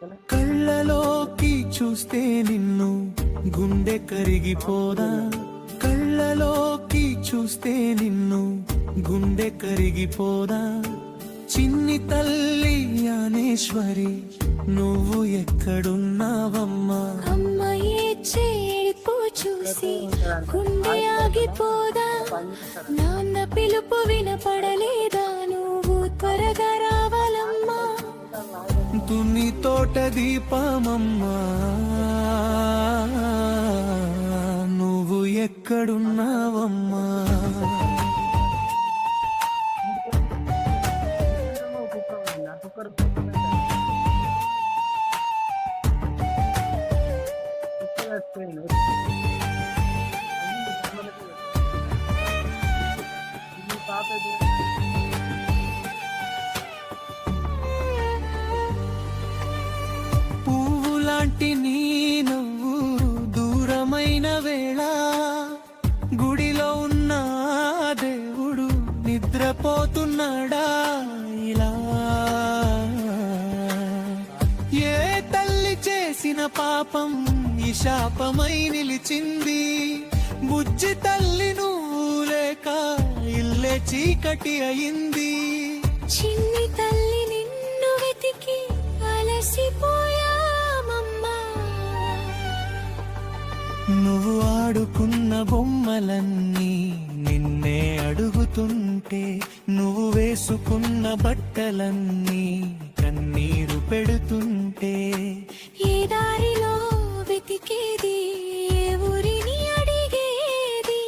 కళ్ళలోకి చూస్తే నిన్ను గుండె కరిగిపోదా, కళ్ళలోకి చూస్తే నిన్ను గుండె కరిగిపోదా. చిన్ని తల్లి జ్ఞానేశ్వరి నువ్వు ఎక్కడున్నావమ్మా. అమ్మాయి చేడుపు చూసి గుండె ఆగిపోదా, నాన్న పిలుపు వినపడలేదా, నువ్వు త్వరగా రావాలమ్మా. తుని తోట దీపమమ్మా నువ్వు ఎక్కడున్నావమ్మా. పువ్వులాంటి నీ నవ్వు దూరమైన వేళ, గుడిలో ఉన్న దేవుడు నిద్రపోతున్నాడా ఇలా. ఏ తల్లి చేసిన పాపం ఈ శాపమై నిలిచింది, బుజ్జి తల్లి నువ్వు లేక ఇల్లే చీకటి అయింది. చిన్ని తల్లి నిన్ను వెతికి అలసిపోయామమ్మా. నువ్వు ఆడుకున్న బొమ్మలన్నీ నిన్నే అడుగుతుంటే, నువ్వు వేసుకున్న బట్టలన్నీ కన్నీరు పెడుతుంటే, ఏ దారిలో వెతికేది, ఏ ఊరిని అడిగేది,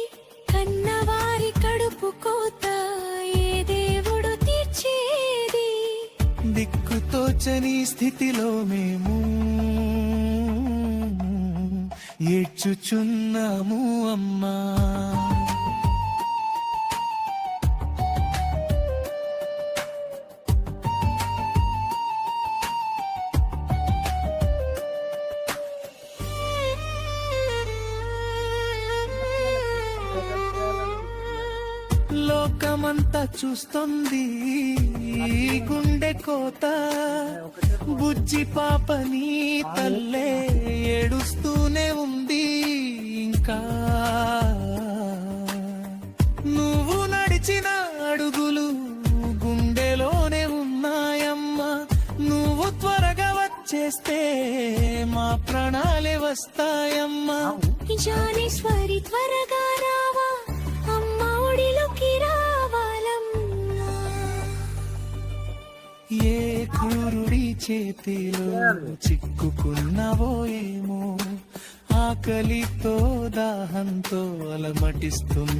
కన్నవారి కడుపు కోత ఏ దేవుడు తీర్చేది. దిక్కుతోచని స్థితిలో మేము ఏడ్చుచున్నాము అమ్మా. లోకమంతా చూస్తుంది గుండె కోత, బుజ్జి పాప నీ తల్లే ఏడుస్తూనే ఉంది ఇంకా. నువ్వు నడిచిన అడుగులు గుండెలోనే ఉన్నాయమ్మా. నువ్వు త్వరగా వచ్చేస్తే మా ప్రాణాలే వస్తాయమ్మా. జ్ఞానేశ్వరి త్వరగా రావా, అమ్మ ఒడిలోకి రావాలమ్మా. ఏ క్రూరుడి చేతిలో చిక్కుకున్నావో ఏమో, ఆకలితో దాహంతో అలమటిస్తుంది.